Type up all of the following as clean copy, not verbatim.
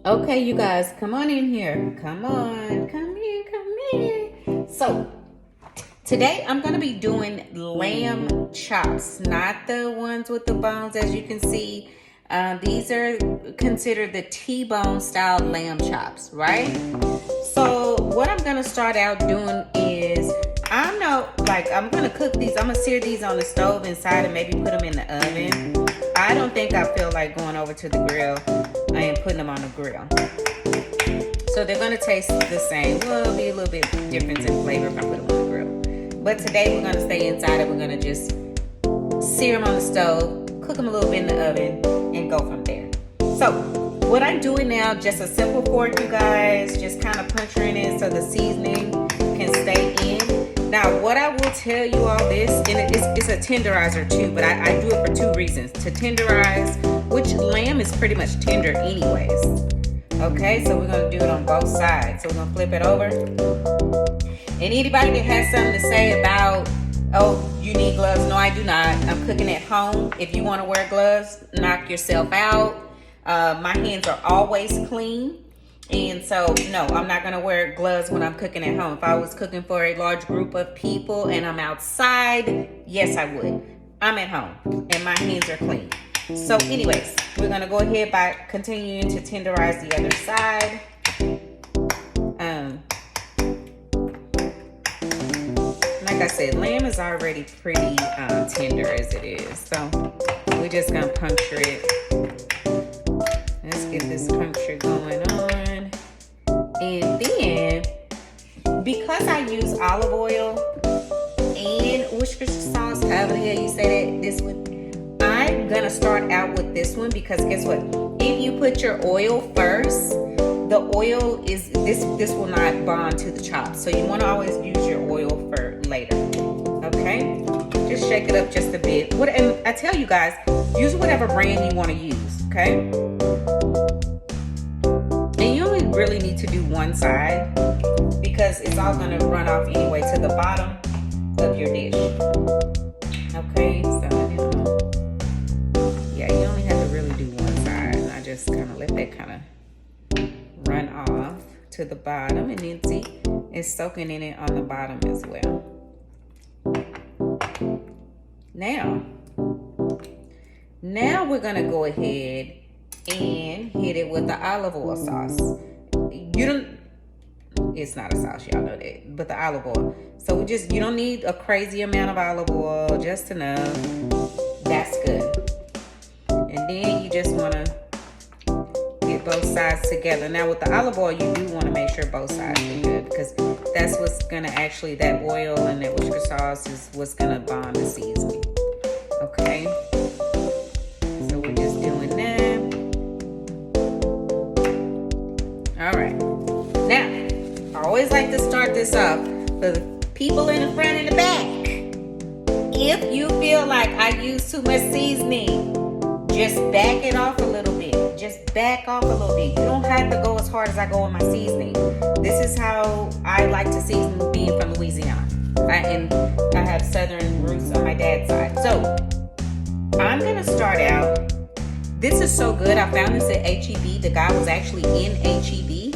Okay, you guys, come on in here. Come on, come in, come in. So, today I'm going to be doing lamb chops, not the ones with the bones, as you can see. These are considered the T-bone style lamb chops, right? So, what I'm going to start out doing is, I'm going to cook these. I'm going to sear these on the stove inside and maybe put them in the oven. I don't think I feel like going over to the grill and putting them on the grill. So they're going to taste the same. Well, it'll be a little bit difference in flavor if I put them on the grill. But today we're going to stay inside and we're going to just sear them on the stove, cook them a little bit in the oven, and go from there. So what I'm doing now, just a simple fork, you guys, just kind of puncturing it so the seasoning can stay in. Now, what I will tell you all this, and it's a tenderizer too, but I do it for two reasons. To tenderize, which lamb is pretty much tender anyways. Okay, so we're gonna do it on both sides. So we're gonna flip it over. And anybody that has something to say about, oh, you need gloves, no, I do not. I'm cooking at home. If you wanna wear gloves, knock yourself out. My hands are always clean. And so, no, I'm not going to wear gloves when I'm cooking at home. If I was cooking for a large group of people and I'm outside, yes, I would. I'm at home and my hands are clean. So anyways, we're going to go ahead by continuing to tenderize the other side. Like I said, lamb is already pretty tender as it is. So we're just going to puncture it. Let's get this puncture going on. And then, because I use olive oil and Worcestershire sauce, however the hell you say that, this one, I'm gonna start out with this one because guess what? If you put your oil first, the oil is, this will not bond to the chops. So you wanna always use your oil for later, okay? Just shake it up just a bit. And I tell you guys, use whatever brand you wanna use, okay? Really need to do one side because it's all going to run off anyway to the bottom of your dish. Okay, so yeah, you only have to really do one side. And I just kind of let that kind of run off to the bottom, and then see it's soaking in it on the bottom as well. Now we're going to go ahead and hit it with the olive oil sauce. It's not a sauce, y'all know that, but the olive oil. So you don't need a crazy amount of olive oil, just enough. That's good. And then you just want to get both sides together. Now with the olive oil, you do want to make sure both sides are good because that's what's going to actually, that oil and that Worcestershire sauce is what's going to bond the seasoning. Okay. So we're just doing that. All right. Now, I always like to start this off for the people in the front and the back. If you feel like I use too much seasoning, just back it off a little bit. Just back off a little bit. You don't have to go as hard as I go with my seasoning. This is how I like to season, being from Louisiana. And I have southern roots on my dad's side. So, I'm going to start out. This is so good. I found this at H-E-B. The guy was actually in H-E-B.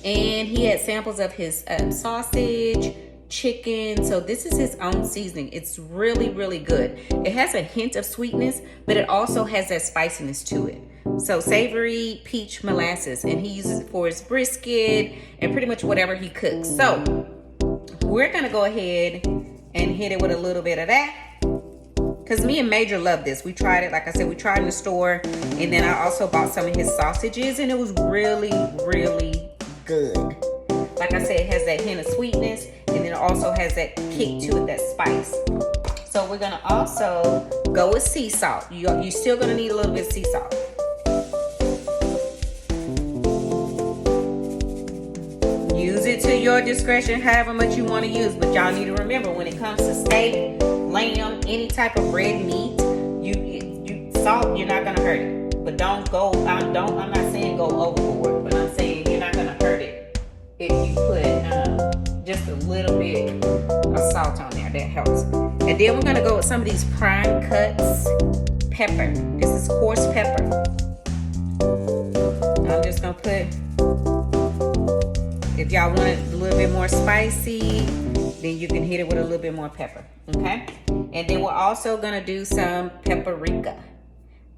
And he had samples of his sausage, chicken. So this is his own seasoning. It's really, really good. It has a hint of sweetness, but it also has that spiciness to it. So savory peach molasses. And he uses it for his brisket and pretty much whatever he cooks. So we're going to go ahead and hit it with a little bit of that. Because me and Major love this. We tried it. Like I said, we tried in the store. And then I also bought some of his sausages. And it was really, really good. Like I said, it has that hint of sweetness. And then it also has that kick to it, that spice. So we're going to also go with sea salt. You're still going to need a little bit of sea salt. Use it to your discretion, however much you want to use. But y'all need to remember, when it comes to steak, lamb, any type of red meat, you salt, you're not gonna hurt it. But don't go. I'm not saying go overboard, but I'm saying you're not gonna hurt it if you put just a little bit of salt on there. That helps. And then we're gonna go with some of these prime cuts pepper. This is coarse pepper. I'm just gonna put, if y'all want it a little bit more spicy, then you can hit it with a little bit more pepper, okay? And then we're also gonna do some paprika.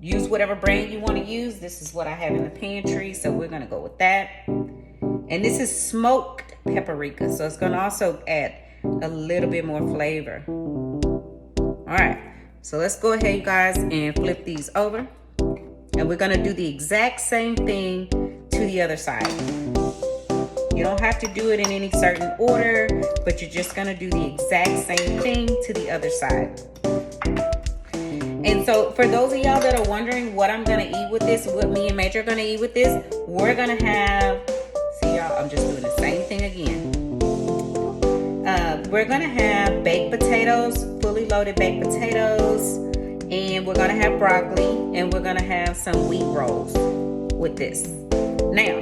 Use whatever brand you wanna use. This is what I have in the pantry, so we're gonna go with that. And this is smoked paprika, so it's gonna also add a little bit more flavor. All right, so let's go ahead, you guys, and flip these over. And we're gonna do the exact same thing to the other side. You don't have to do it in any certain order, but you're just gonna do the exact same thing to the other side. And so for those of y'all that are wondering what I'm gonna eat with this, what me and Major are gonna eat with this, we're gonna have, see y'all, I'm just doing the same thing again. We're gonna have baked potatoes, fully loaded baked potatoes, and we're gonna have broccoli, and we're gonna have some wheat rolls with this. Now,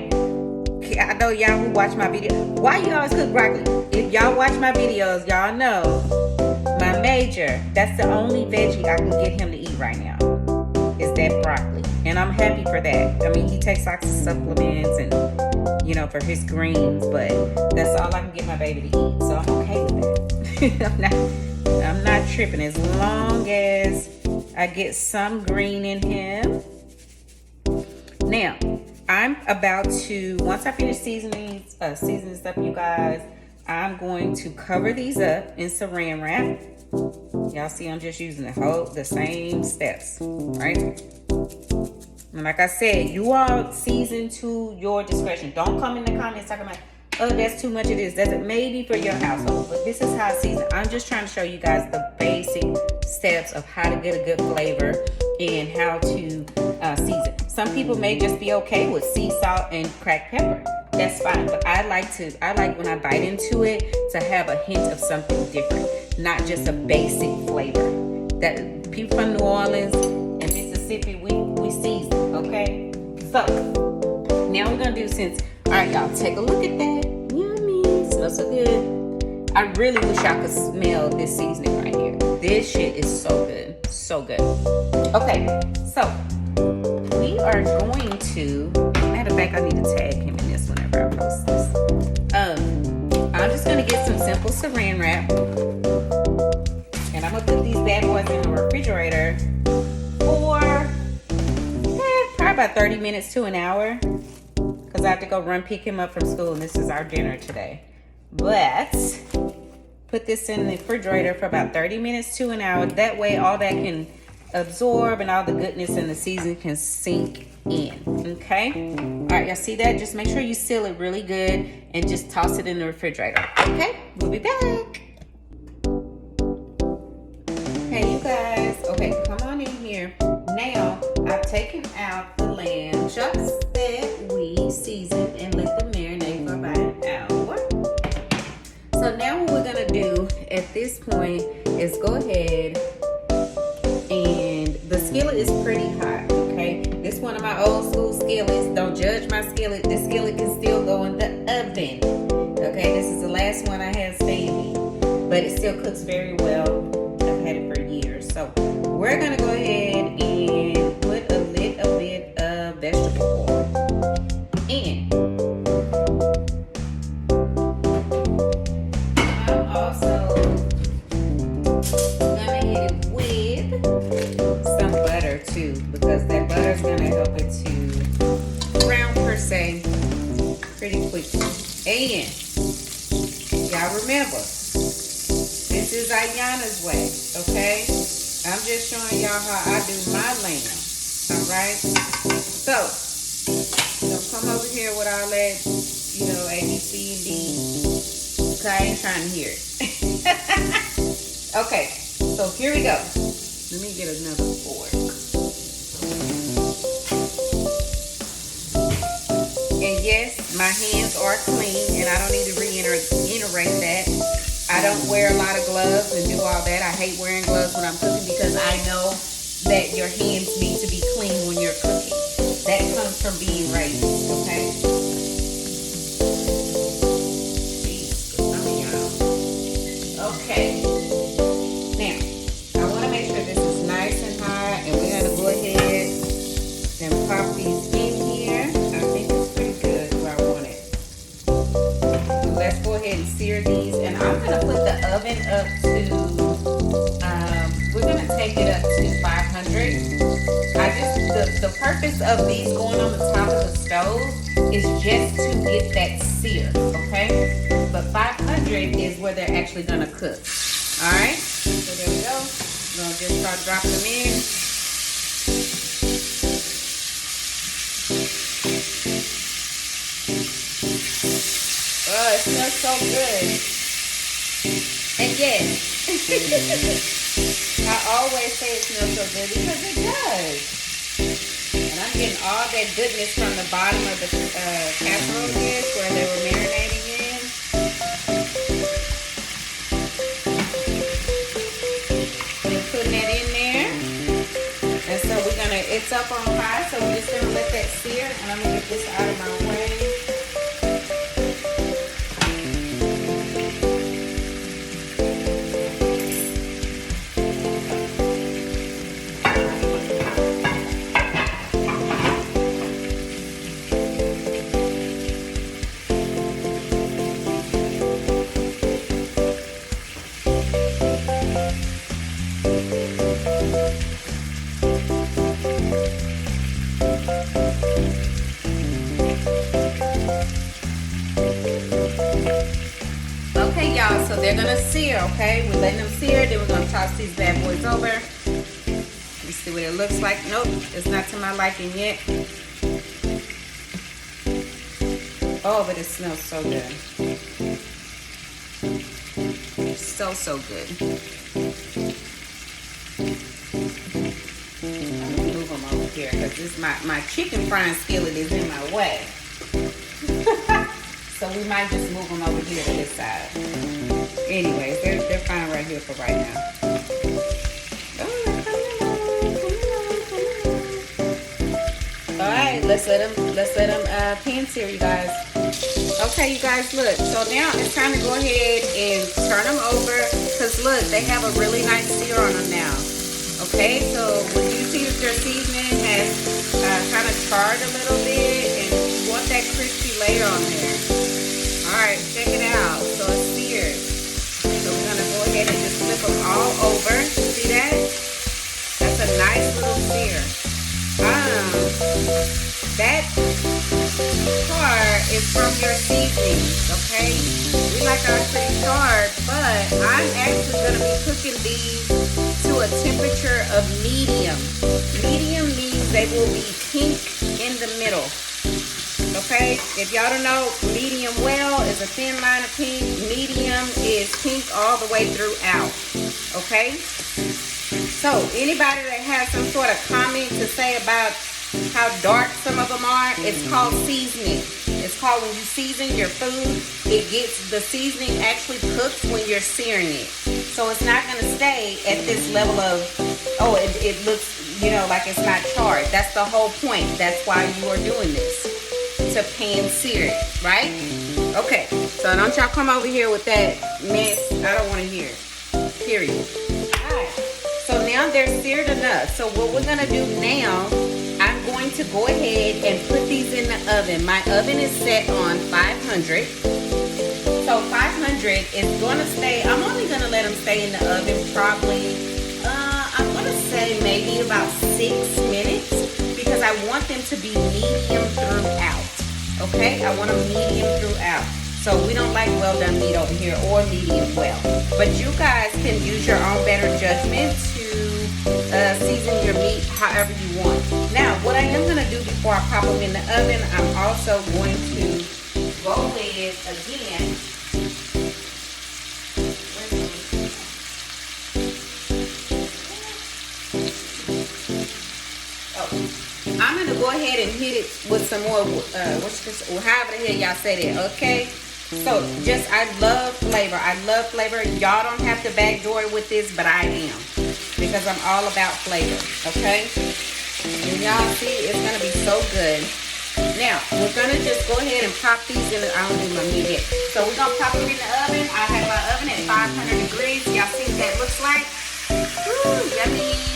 I know y'all who watch my video, why you always cook broccoli? If y'all watch my videos, y'all know my Major, that's the only veggie I can get him to eat right now, is that broccoli. And I'm happy for that. I mean, he takes lots of supplements and, you know, for his greens, but that's all I can get my baby to eat. So I'm okay with that. I'm not tripping as long as I get some green in him. Now, I'm about to, once I finish seasoning this up, you guys, I'm going to cover these up in saran wrap. Y'all see I'm just using the same steps, right? And like I said, you all season to your discretion. Don't come in the comments talking about, oh, that's too much of this. That's maybe for your household, but this is how I season. I'm just trying to show you guys the basic steps of how to get a good flavor and how to season. Some people may just be okay with sea salt and cracked pepper. That's fine, but I like when I bite into it to have a hint of something different, not just a basic flavor. That people from New Orleans and Mississippi, we season, okay? So now we're gonna do, since, all right, y'all, take a look at that. Yummy, smells so good. I really wish I could smell this seasoning right here. This shit is so good, so good. Okay, so we are going to, matter of fact, I need to tag him in this whenever I post this. I'm just gonna get some simple saran wrap, and I'm gonna put these bad boys in the refrigerator for probably about 30 minutes to an hour, because I have to go run pick him up from school, and this is our dinner today. But put this in the refrigerator for about 30 minutes to an hour. That way all that can absorb and all the goodness and the seasoning can sink in, okay? All right, y'all see that? Just make sure you seal it really good and just toss it in the refrigerator, okay? We'll be back. Hey, you guys. Okay, come on in here. Now, I've taken out the lamb chops that we seasoned and let them marinate for about an hour. So now what we're gonna do at this point is go ahead, and the skillet is pretty hot, okay? This is one of my old school skillets. Don't judge my skillet. This skillet can still go in the oven, okay? This is the last one I had standing, but it still cooks very well. I've had it for years. So we're gonna go ahead and put a little bit of vegetable oil in. I'm also gonna hit it with some butter too, because that butter is gonna help it to brown per se pretty quickly. And y'all remember, this is Ayana's way, okay? I'm just showing y'all how I do my lamb, all right? So, don't come over here with all that, you know, A, B, C, and D, because I ain't trying to hear it. Okay, so here we go. Let me get another fork. And yes, my hands are clean, and I don't need to reiterate that. I don't wear a lot of gloves and do all that. I hate wearing gloves when I'm cooking, because I know that your hands need to be clean when you're cooking. That comes from being raised, okay? Jeez, okay. Now, I want to make sure this is nice and hot, and we're going to go ahead and pop these in here. I think it's pretty it up to, we're gonna take it up to 500. The purpose of these going on the top of the stove is just to get that sear, okay? But 500 is where they're actually gonna cook. All right, so there we go. We're gonna just start dropping them in. Oh, it smells so good. And yes, I always say it smells so good because it does. And I'm getting all that goodness from the bottom of the casserole dish where they were marinating in. And putting that in there. And so we're gonna, it's up on high, so we're just gonna let that sear. And I'm gonna get this out of my way. Okay, y'all, so they're gonna sear, okay? We're letting them sear, then we're gonna toss these bad boys over. Let's see what it looks like. Nope, it's not to my liking yet. Oh, but it smells so good. So, so good. Let me move them over here because this my chicken frying skillet is in my way. So we might just move them over here to this side. Anyways, they're fine right here for right now. All right, let's let them pan sear, you guys. Okay, you guys, look. So now it's time to go ahead and turn them over because look, they have a really nice sear on them now. Okay, so when you see that their seasoning has kind of charred a little bit, and you want that crispy layer on there. Alright, check it out. So it's seared. So we're going to go ahead and just flip them all over. See that? That's a nice little sear. That char is from your seasoning, okay? We like ours pretty charred, but I'm actually going to be cooking these to a temperature of medium. Medium means they will be pink in the middle. Okay, if y'all don't know, medium well is a thin line of pink. Medium is pink all the way throughout. Okay, so anybody that has some sort of comment to say about how dark some of them are, it's called seasoning. It's called when you season your food, it gets, the seasoning actually cooks when you're searing it. So it's not going to stay at this level of, oh, it looks, you know, like it's not charred. That's the whole point. That's why you are doing this. To pan sear it, right? Okay, so don't y'all come over here with that mess. I don't want to hear it. Period. Alright, so now they're seared enough. So what we're gonna do now, I'm going to go ahead and put these in the oven. My oven is set on 500. So 500 is gonna stay, I'm only gonna let them stay in the oven probably, I'm gonna say maybe about 6 minutes because I want them to be medium throughout. Okay, I want them medium throughout. So we don't like well done meat over here or medium well. But you guys can use your own better judgment to season your meat however you want. Now, what I am going to do before I pop them in the oven, I'm also going to go with again. I'm going to go ahead and hit it with some more, however the hell y'all say that, okay? So, just, I love flavor. I love flavor. Y'all don't have to backdoor with this, but I am. Because I'm all about flavor, okay? And y'all see, it's going to be so good. Now, we're going to just go ahead and pop these in. I don't do my meat yet. So, we're going to pop them in the oven. I have my oven at 500 degrees. Y'all see what that looks like? Woo, yummy.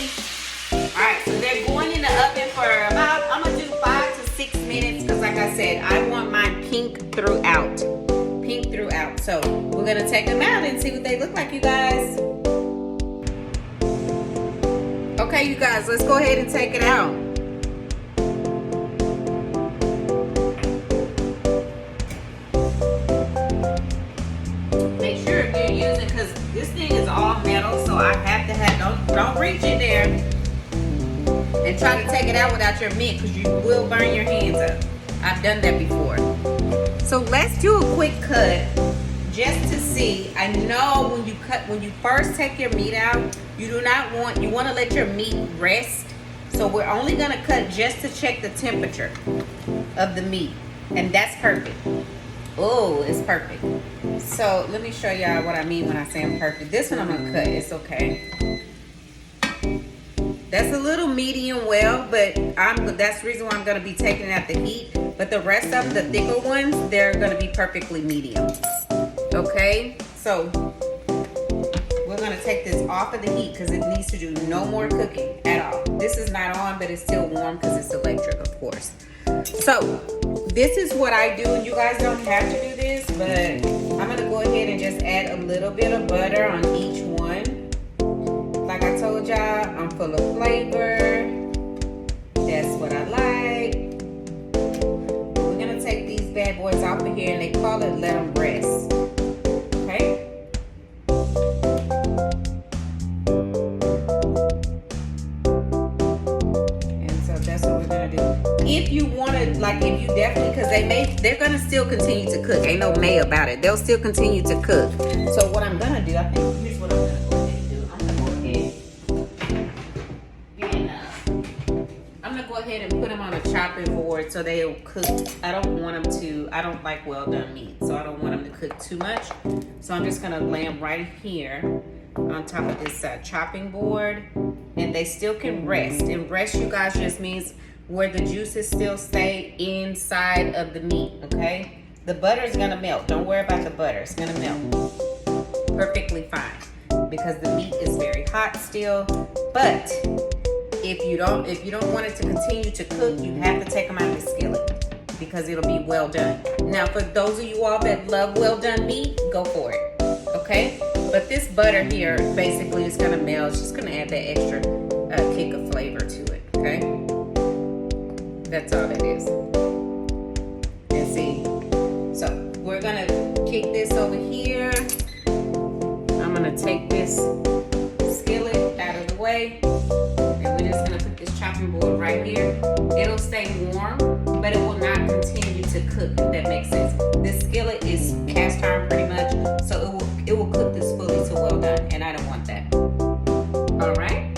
Alright, so they're going in the oven for about, I'm going to do 5 to 6 minutes because like I said, I want mine pink throughout. pink throughout. So we're gonna take them out and see what they look like, you guys. Okay, you guys, let's go ahead and take it out. Make sure you're using, because this thing is all metal, so I have to have, don't reach in there and try to take it out without your mitt, because you will burn your hands up. I've done that before. So let's do a quick cut just to see. I know when you first take your meat out, you want to let your meat rest. So we're only gonna cut just to check the temperature of the meat, and that's perfect. Oh, it's perfect. So let me show y'all what I mean when I say I'm perfect. This one I'm gonna cut, it's okay. That's a little medium well, but that's the reason why I'm gonna be taking out the heat. But the rest of them, the thicker ones, they're gonna be perfectly medium. Okay, so we're gonna take this off of the heat because it needs to do no more cooking at all. This is not on, but it's still warm because it's electric, of course. So this is what I do, and you guys don't have to do this, but I'm gonna go ahead and just add a little bit of butter on each one. Like I told y'all, I'm full of flavor. That's what I like. We're gonna take these bad boys off of here, and they call it let them rest. Okay? And so that's what we're gonna do. If you want to, like, if you definitely, because they're gonna still continue to cook. Ain't no may about it. They'll still continue to cook. So what I'm gonna do, I think here's what I'm gonna do. And put them on a chopping board so they'll cook. I don't like well done meat, so I don't want them to cook too much. So I'm just gonna lay them right here on top of this chopping board, and they still can rest. And rest, you guys, just means where the juices still stay inside of the meat, okay? The butter is gonna melt. Don't worry about the butter, it's gonna melt perfectly fine because the meat is very hot still. But if you don't want it to continue to cook, you have to take them out of the skillet because it'll be well done. Now, for those of you all that love well done meat, go for it, okay? But this butter here basically is gonna melt. It's just gonna add that extra kick of flavor to it, okay? That's all it is. And see, so we're gonna kick this over here. I'm gonna take this skillet out of the way. We're just gonna put this chopping board right here. It'll stay warm, but it will not continue to cook, if that makes sense. This skillet is cast iron pretty much, so it will cook this fully to well done, and I don't want that. All right?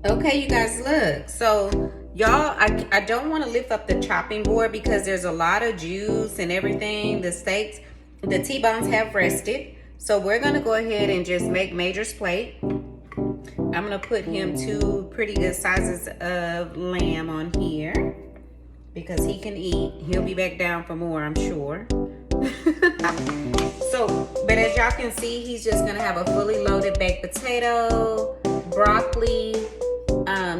Okay, you guys, look. So y'all, I don't want to lift up the chopping board because there's a lot of juice and everything. The steaks, the T-bones have rested. So we're gonna go ahead and just make Major's plate. I'm gonna put him 2 pretty good sizes of lamb on here because he can eat. He'll be back down for more, I'm sure. So, but as y'all can see, he's just gonna have a fully loaded baked potato, broccoli,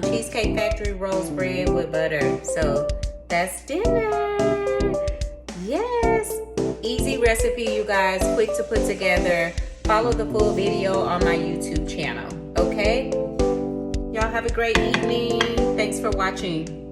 Cheesecake Factory roast bread with butter. So that's dinner. Yes. Easy recipe, you guys, quick to put together. Follow the full video on my YouTube channel, okay? Y'all have a great evening. Thanks for watching.